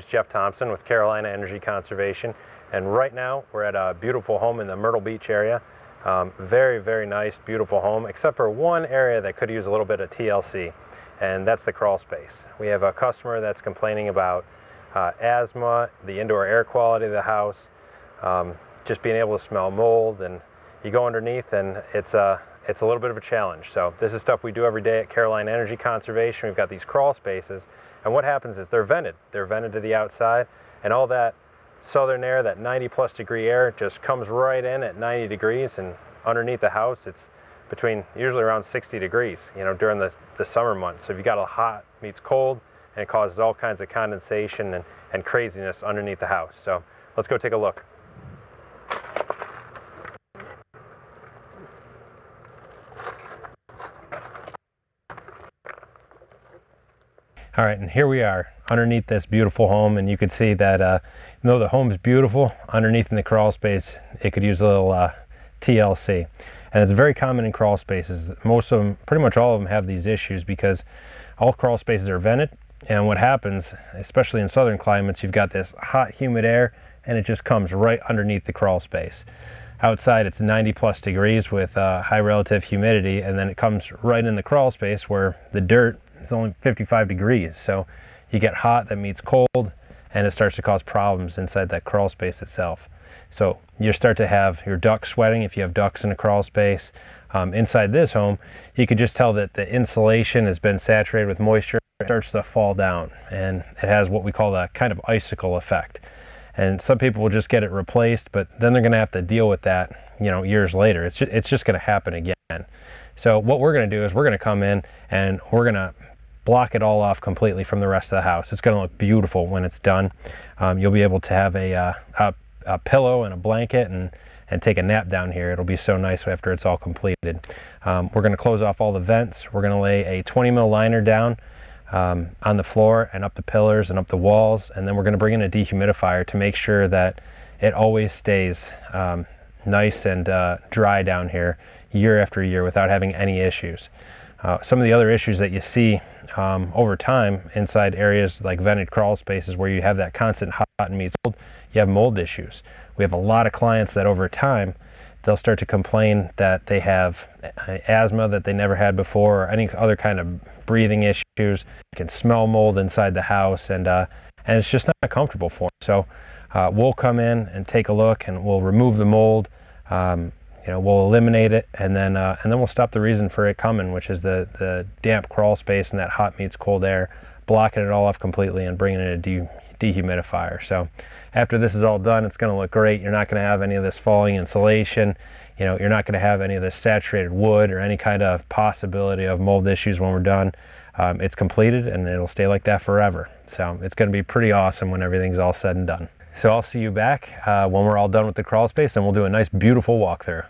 Jeff Thompson with Carolina Energy Conservation, and right now we're at a beautiful home in the Myrtle Beach area. Very, very nice, beautiful home, except for one area that could use a little bit of TLC, and that's the crawl space. We have a customer that's complaining about asthma, the indoor air quality of the house, just being able to smell mold, and you go underneath and it's a little bit of a challenge. So this is stuff we do every day at Carolina Energy Conservation. We've got these crawl spaces, and what happens is they're vented to the outside, and all that southern air, that 90+ degree air, just comes right in at 90 degrees, and underneath the house it's between usually around 60 degrees, you know, during the summer months. So if you got a hot meets cold, and it causes all kinds of condensation and craziness underneath the house. So let's go take a look. All right, and here we are underneath this beautiful home, and you can see that even though the home is beautiful, underneath in the crawl space, it could use a little TLC. And it's very common in crawl spaces. Most of them, pretty much all of them, have these issues because all crawl spaces are vented, and what happens, especially in southern climates, you've got this hot, humid air, and it just comes right underneath the crawl space. Outside it's 90+ degrees with high relative humidity, and then it comes right in the crawl space where the dirt is only 55 degrees. So you get hot that meets cold, and it starts to cause problems inside that crawl space itself. So you start to have your ducts sweating if you have ducts in a crawl space. Inside this home, you could just tell that the insulation has been saturated with moisture. It starts to fall down, and it has what we call a kind of icicle effect. And some people will just get it replaced, but then they're going to have to deal with that, you know, years later. It's just going to happen again. So what we're going to do is we're going to come in and we're going to block it all off completely from the rest of the house. It's going to look beautiful when it's done. You'll be able to have a pillow and a blanket and take a nap down here. It'll be so nice after it's all completed. We're going to close off all the vents. We're going to lay a 20 mil liner down on the floor and up the pillars and up the walls, and then we're going to bring in a dehumidifier to make sure that it always stays nice and dry down here year after year without having any issues. Some of the other issues that you see over time inside areas like vented crawl spaces where you have that constant hot and meets cold, you have mold issues. We have a lot of clients that over time they'll start to complain that they have asthma that they never had before, or any other kind of breathing issues. You can smell mold inside the house, and it's just not comfortable for them. So we'll come in and take a look, and we'll remove the mold. You know, we'll eliminate it, and then we'll stop the reason for it coming, which is the damp crawl space and that hot meets cold air, blocking it all off completely and bringing in a dehumidifier. So after this is all done, it's going to look great. You're not going to have any of this falling insulation. You know, you're not going to have any of this saturated wood or any kind of possibility of mold issues when we're done. It's completed, and it'll stay like that forever. So it's going to be pretty awesome when everything's all said and done. So I'll see you back when we're all done with the crawl space, and we'll do a nice, beautiful walkthrough.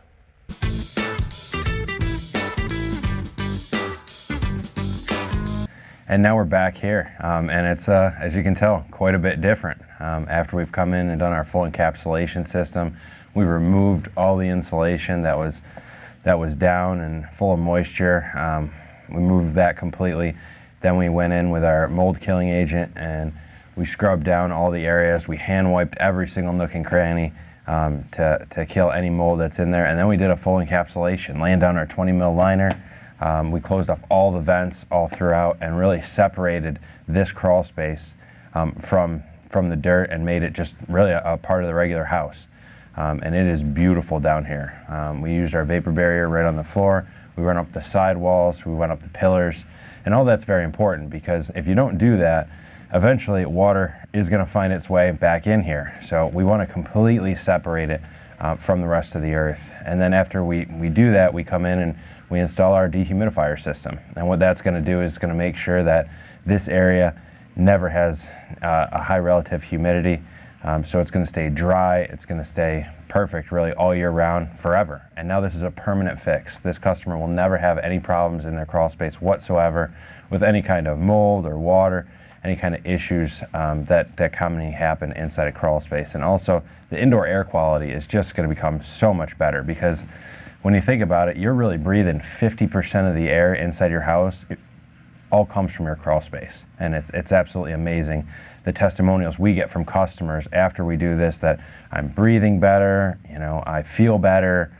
And now we're back here, and it's, as you can tell, quite a bit different. After we've come in and done our full encapsulation system, we removed all the insulation that was down and full of moisture. We moved that completely. Then we went in with our mold killing agent, and we scrubbed down all the areas. We hand wiped every single nook and cranny to kill any mold that's in there. And then we did a full encapsulation, laying down our 20 mil liner. We closed off all the vents all throughout and really separated this crawl space from the dirt and made it just really a part of the regular house. And it is beautiful down here. We used our vapor barrier right on the floor. We went up the side walls, we went up the pillars, and all that's very important, because if you don't do that, eventually water is going to find its way back in here. So we want to completely separate it from the rest of the earth. And then after we do that, we come in and we install our dehumidifier system. And what that's going to do is going to make sure that this area never has a high relative humidity. So it's going to stay dry, it's going to stay perfect really all year round, forever. And now this is a permanent fix. This customer will never have any problems in their crawl space whatsoever with any kind of mold or water, any kind of issues that commonly happen inside a crawl space. And also the indoor air quality is just going to become so much better, because when you think about it, you're really breathing 50% of the air inside your house. It all comes from your crawl space, and it's absolutely amazing the testimonials we get from customers after we do this, that I'm breathing better, you know, I feel better,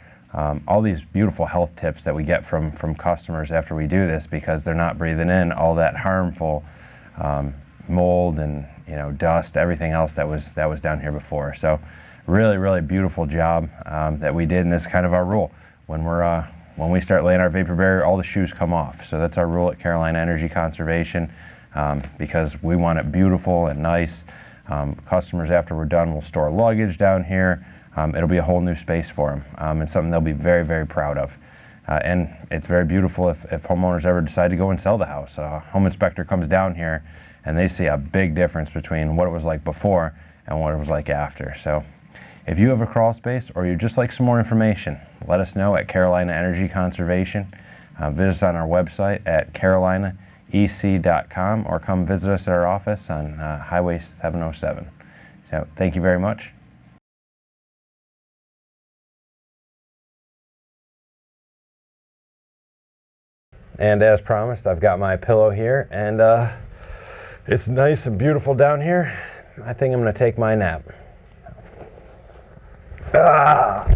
all these beautiful health tips that we get from customers after we do this, because they're not breathing in all that harmful mold and, you know, dust, everything else that was down here before. So really beautiful job that we did, and this is kind of our rule. When we start laying our vapor barrier, all the shoes come off. So that's our rule at Carolina Energy Conservation, because we want it beautiful and nice. Customers, after we're done, will store luggage down here. It'll be a whole new space for them, and something they'll be very proud of. And it's very beautiful if homeowners ever decide to go and sell the house. A home inspector comes down here and they see a big difference between what it was like before and what it was like after. So if you have a crawl space, or you'd just like some more information, let us know at Carolina Energy Conservation. Visit us on our website at carolinaec.com, or come visit us at our office on Highway 707. So thank you very much. And as promised, I've got my pillow here, and it's nice and beautiful down here. I think I'm going to take my nap. Ah!